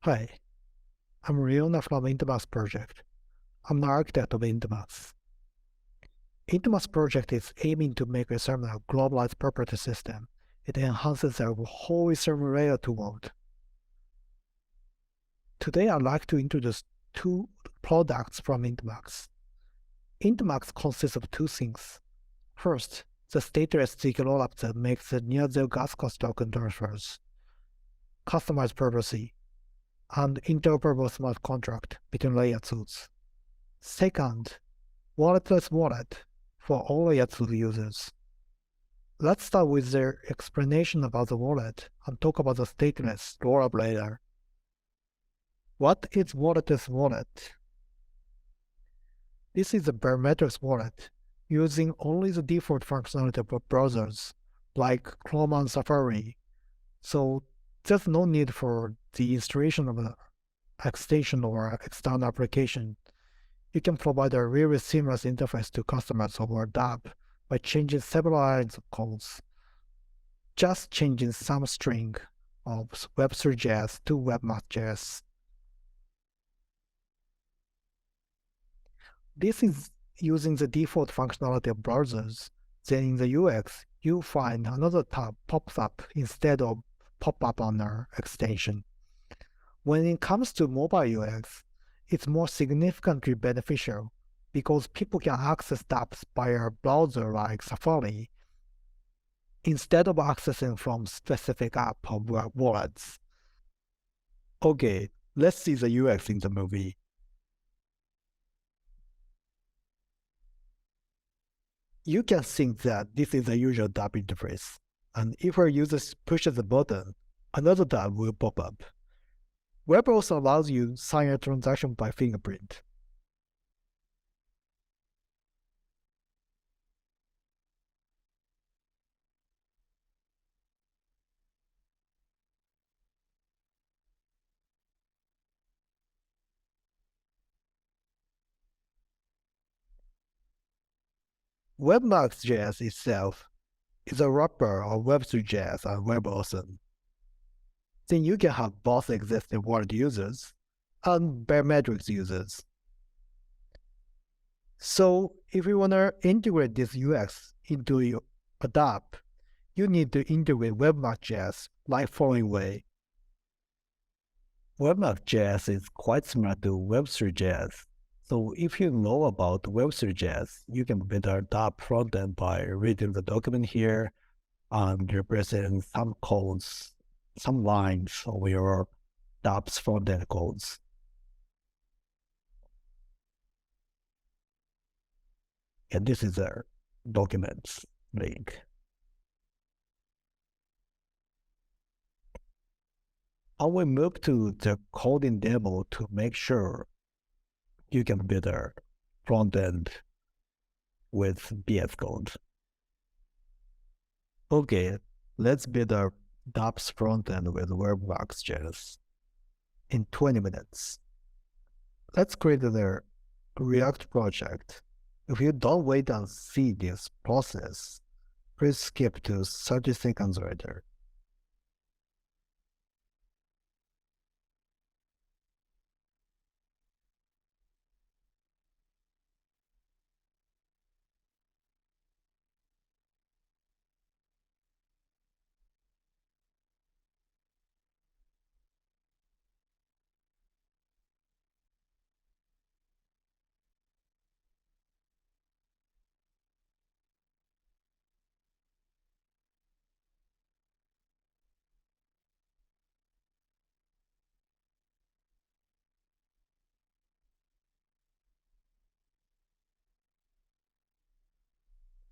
Hi, I'm Leona from Intmax project. I'm the architect of Intmax. Intmax project is aiming to make Ethereum a globalized property system. It enhances the whole Ethereum layer 2 world. Today I'd like to introduce two products from Intmax. Intmax consists of two things. First, the stateless zk rollup that makes the near-zero gas cost token transfers, customized privacy, and interoperable smart contract between layer 2s. Second, walletless wallet for all layer 2 users. Let's start with their explanation about the wallet and talk about the stateless rollup later. What is walletless wallet? This is a biometrics wallet using only the default functionality of browsers like Chrome and Safari. So there's no need for the installation of an extension or external application. You can provide a really seamless interface to customers over dApp by changing several lines of codes. Just changing some string of Web3.js to Webmack.js. This is using the default functionality of browsers. Then in the UX, you find another tab pops up instead of pop-up on our extension. When it comes to mobile UX, it's more significantly beneficial because people can access apps by a browser like Safari instead of accessing from specific app or wallets. Okay, let's see the UX in the movie. You can think that this is a usual dApp interface, and if our user pushes the button, another tab will pop up. Web also allows you to sign a transaction by fingerprint. Webmax.js itself is a wrapper of Web3.js and WebAuthn. Then you can have both existing wallet users and biometrics users. So if you want to integrate this UX into your dApp, you need to integrate Webmack.js like following way. Webmack.js is quite similar to Web3.js. So if you know about Web3.js, you can build a dApp frontend by reading the document here and representing some codes, some lines of your dApp's frontend codes. And this is a documents link. I will move to the coding demo to make sure you can build a frontend with VS Code. Okay, let's build a dApp's frontend with Webmax.js in 20 minutes. Let's create a React project. If you don't wait and see this process, please skip to 30 seconds later.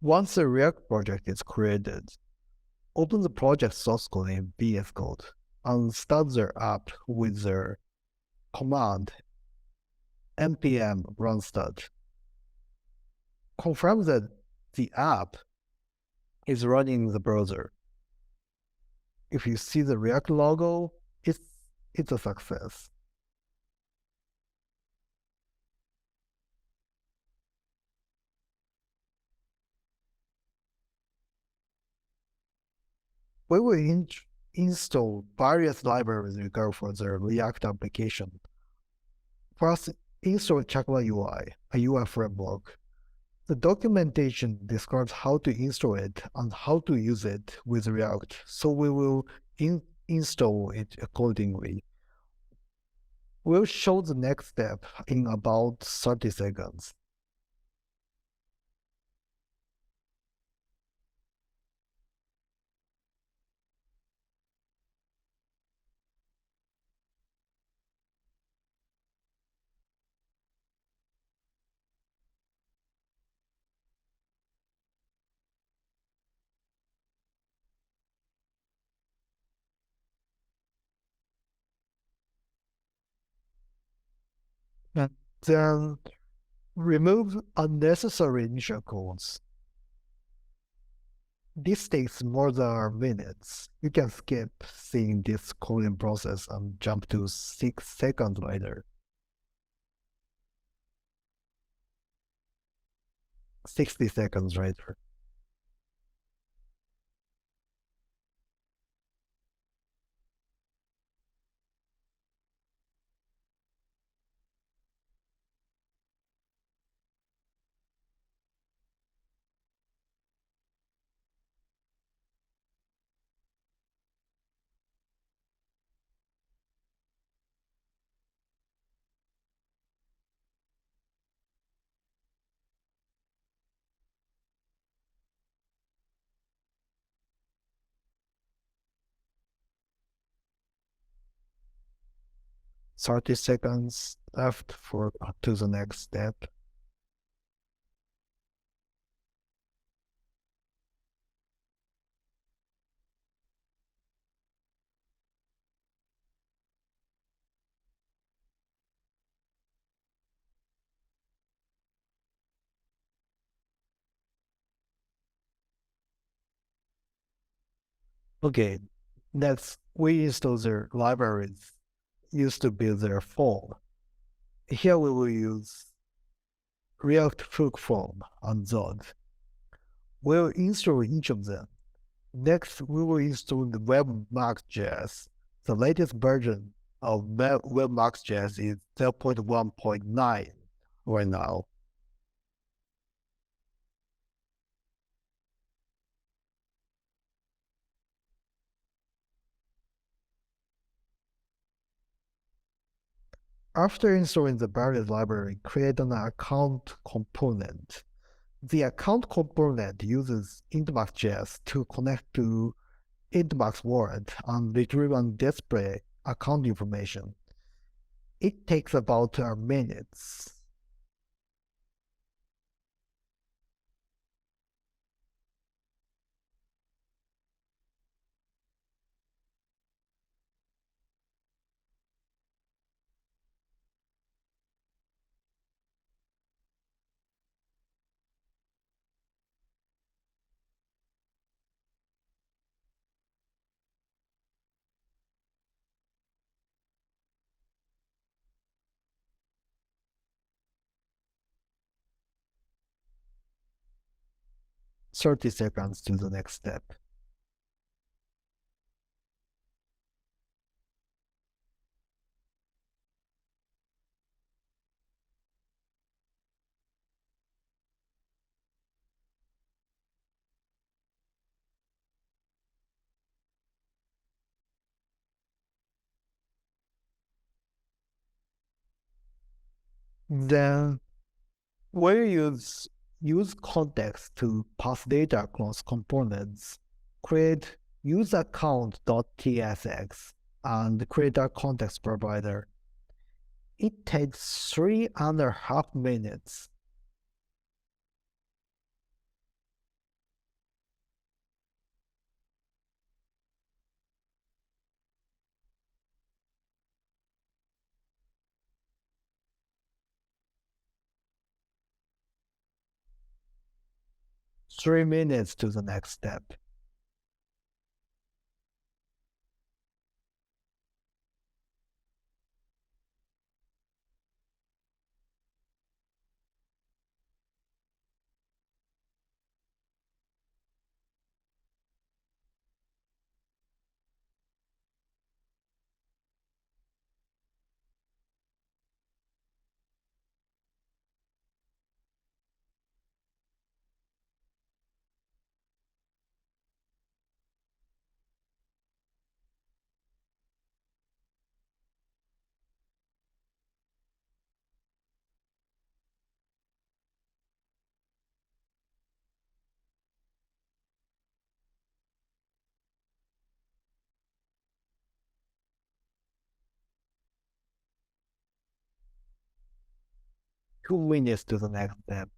Once the React project is created, open the project source code in VS Code and start the app with the command npm run start. Confirm that the app is running in the browser. If you see the React logo, it's a success. We will install various libraries required for the React application. First, install Chakra UI, a UI framework. The documentation describes how to install it and how to use it with React, so we will install it accordingly. We'll show the next step in about 30 seconds. And then remove unnecessary initial calls. This takes more than minutes. You can skip seeing this calling process and jump to 6 seconds later. 60 seconds later. Thirty seconds left for to the next step. Okay, next we install the libraries used to build their form. Here we will use React Hook Form and Zod. We'll install each of them. Next, we will install the WebMax.js. The latest version of WebMax.js is 0.1.9 right now. After installing the various library, create an account component. The account component uses Intmax.js to connect to Intmax wallet and retrieve and display account information. It takes about a minute. 30 seconds to the next step. Then we use context to pass data across components, create useAccount.tsx, and create a context provider. It takes 3.5 minutes. Three minutes to the next step. 2 minutes to the next step.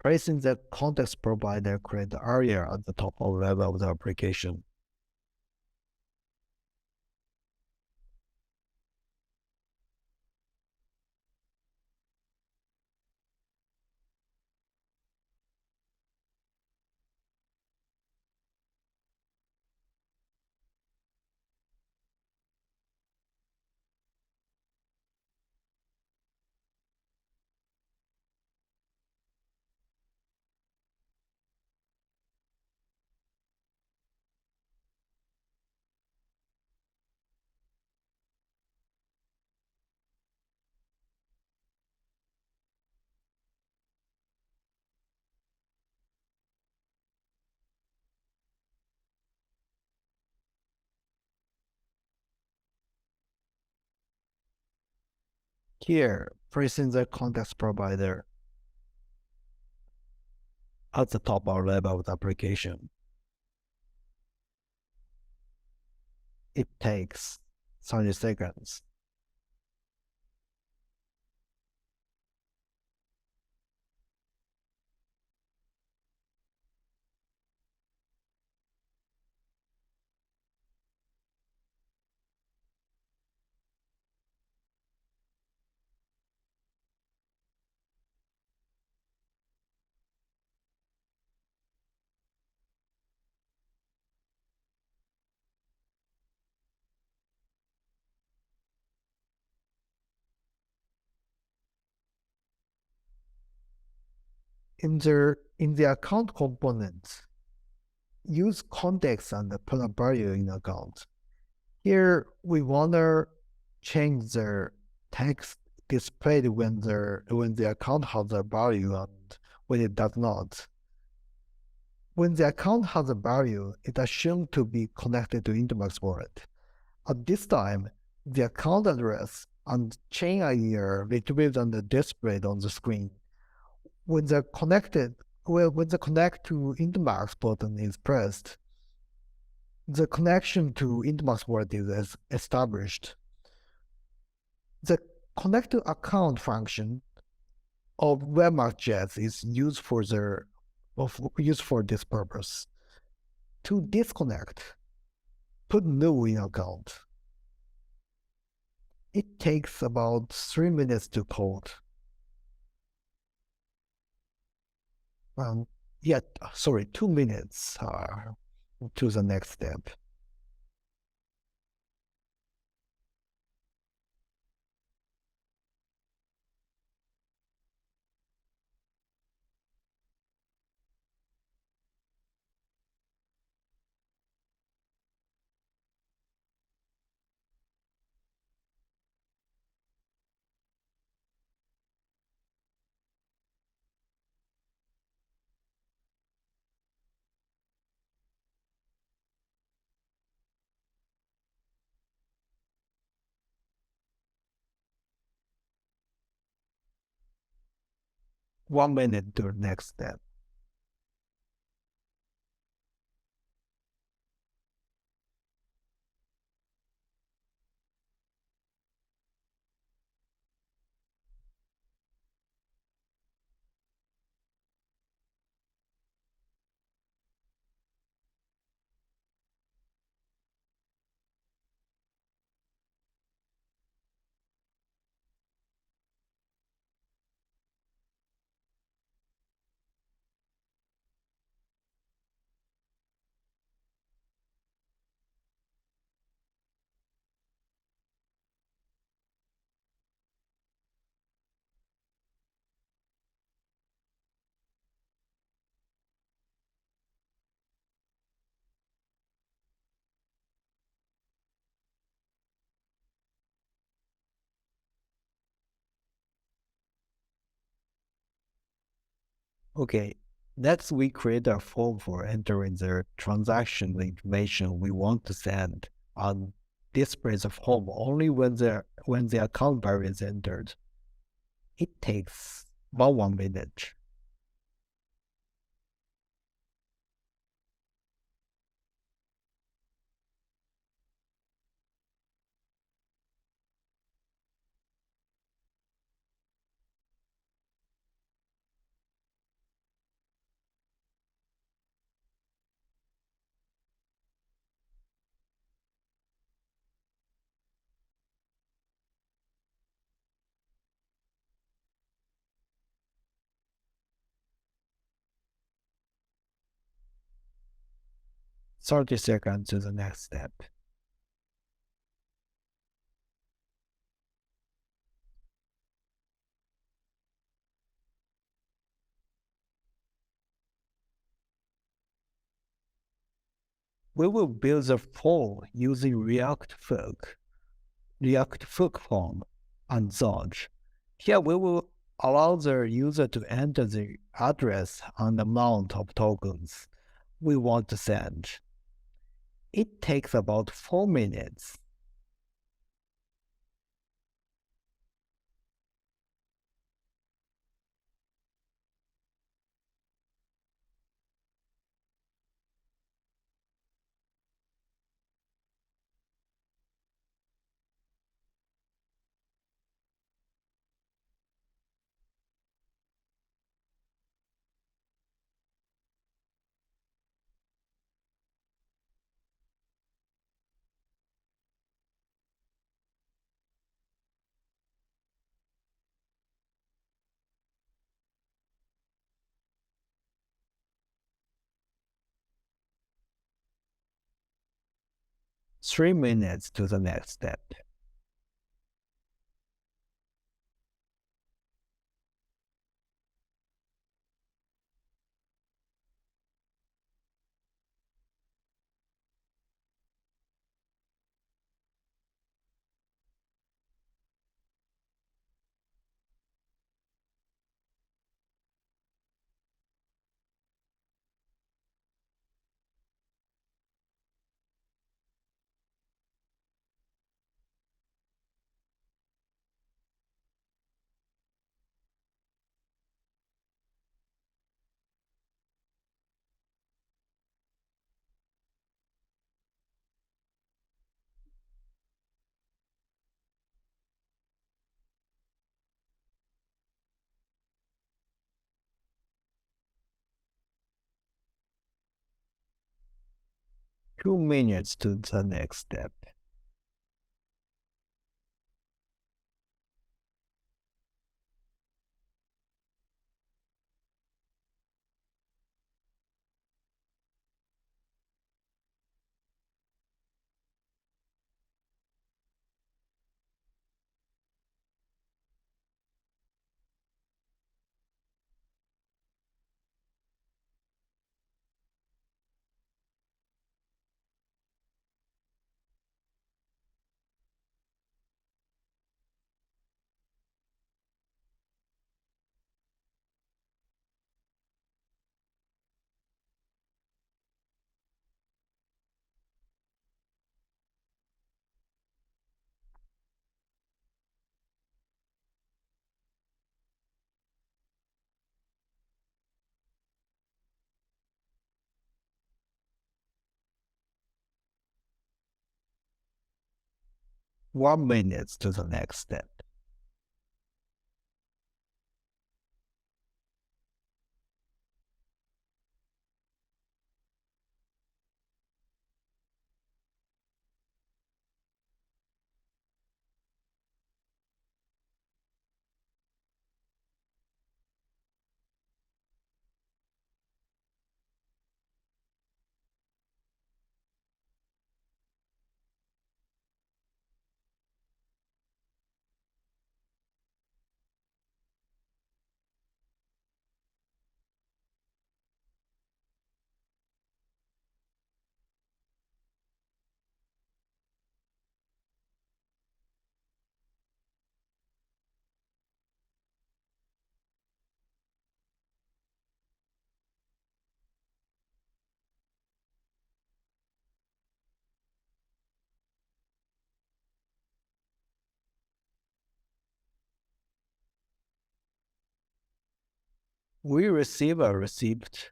Placing the context provider create the area at the top of level of the application. Here, placing the context provider at the top or level of the application. It takes 30 seconds. In the account component, use context and put a value in account. Here, we want to change the text displayed when the account has a value and when it does not. When the account has a value, it assumed to be connected to Intmax wallet. At this time, the account address and chain ID are retrieved and displayed on the screen. When the connect to Intmax button is pressed, the connection to Intmax wallet is established. The connect to account function of WebMarkJet is used for this purpose. To disconnect, put no in account. It takes about 3 minutes to code. Yeah, sorry, 2 minutes to the next step. One minute to the next step. Okay, next we create a form for entering the transaction information we want to send and display the form only when the account value is entered. It takes about 1 minute. 30 seconds to the next step. We will build the form using React Hook form, and Zodge. Here we will allow the user to enter the address and amount of tokens we want to send. It takes about 4 minutes. Three minutes to the next step. Two minutes to the next step. One minute to the next step. We receive a receipt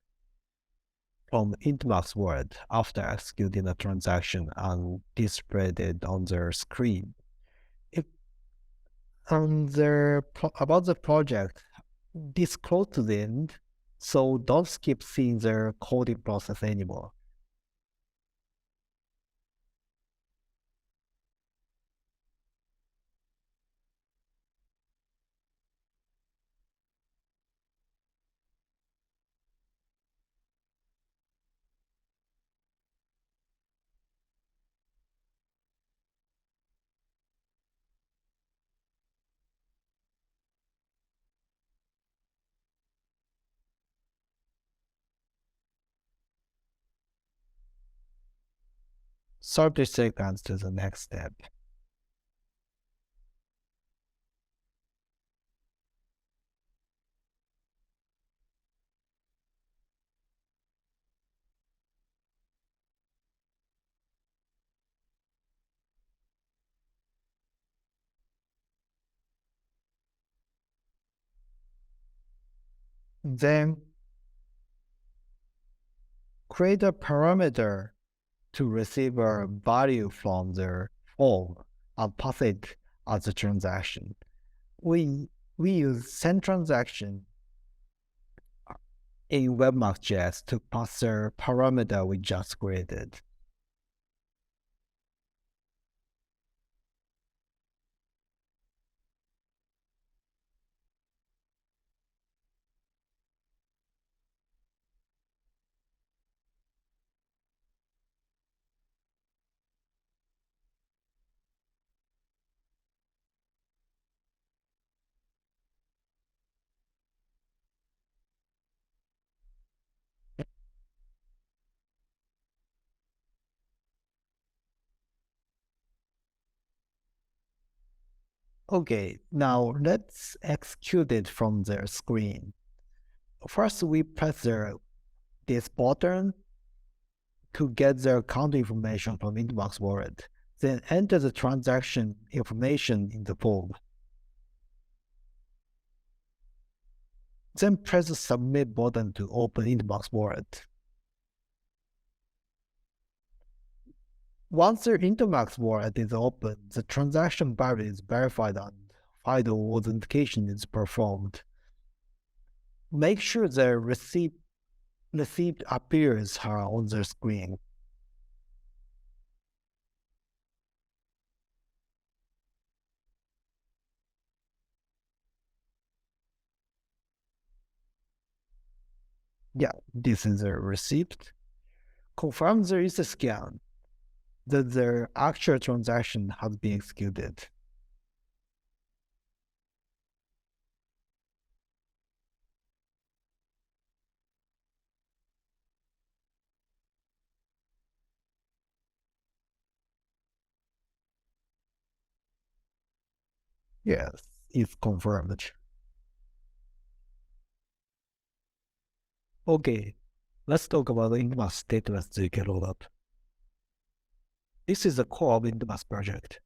from Intmax wallet after executing a transaction and displayed it on their screen. If about the project, disclose to the end, so don't skip seeing their coding process anymore. Serve the sequence to the next step. Then create a parameter to receive a value from the form and pass it as a transaction. We use send transaction in WebMark.js to pass the parameter we just created. Okay, now let's execute it from the screen. First, we press this button to get the account information from Intmax wallet. Then enter the transaction information in the form. Then press the submit button to open Intmax wallet. Once the Intmax wallet is open, the transaction value is verified and FIDO authentication is performed. Make sure the receipt appears on the screen. Yeah, this is the receipt. Confirm there is a scan, that the actual transaction has been executed. Yes, it's confirmed. Okay, let's talk about the Intmax stateless ZK rollup. This is the core of Intmax project,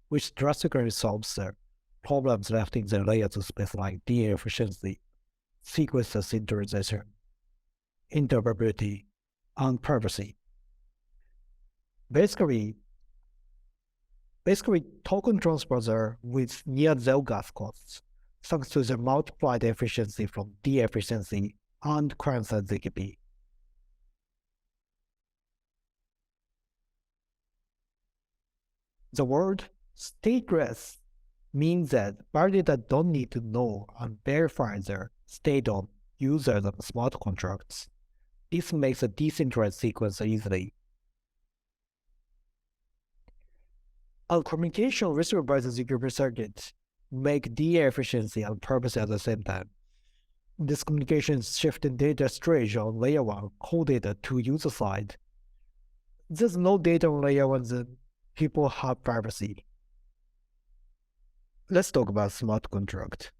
which drastically solves the problems left in the layer 2 space like DA efficiency, sequence synchronization, interoperability, and privacy. Basically, token transfers are with near zero gas costs, thanks to the multiplied efficiency from DA efficiency and client-side ZKP. The word stateless means that validators don't need to know and verify the state of users and smart contracts. This makes a decentralized sequence easily. And communication received by the ZKP circuit make DA efficiency and privacy at the same time. This communication is shifting data storage on layer 1 coded to user side. There's no data on layer 1 that people have privacy. Let's talk about smart contract.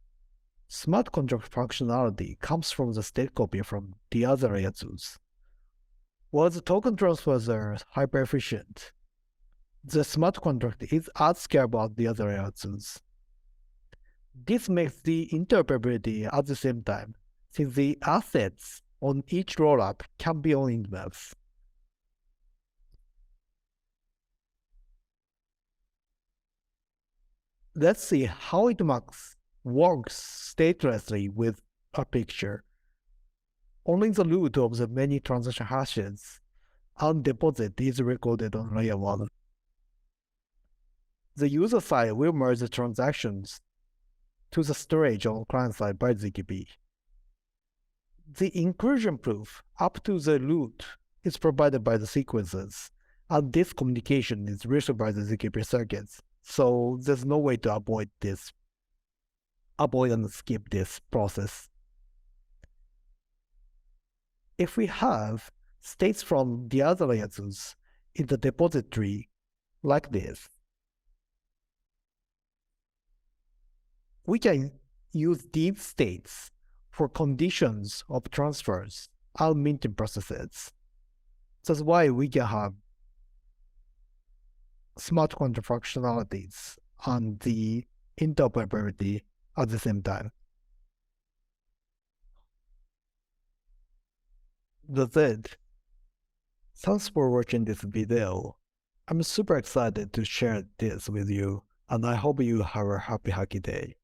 Smart contract functionality comes from the state copy from the other layer 2s. While the token transfers are hyper efficient, the smart contract is as scalable as the other layer 2s. This makes the interoperability at the same time since the assets on each rollup can be on Intmax. Let's see how Intmax works statelessly with a picture. Only the root of the many transaction hashes and deposit is recorded on layer 1. The user side will merge the transactions to the storage on client side by ZKP. The inclusion proof up to the root is provided by the sequences, and this communication is reached by the ZKP circuits. So there's no way to avoid and skip this process. If we have states from the other layers in the depository like this, we can use these states for conditions of transfers and minting processes. That's why we can have smart contract functionalities and the interoperability at the same time. That's it. Thanks for watching this video. I'm super excited to share this with you, and I hope you have a happy hacky day.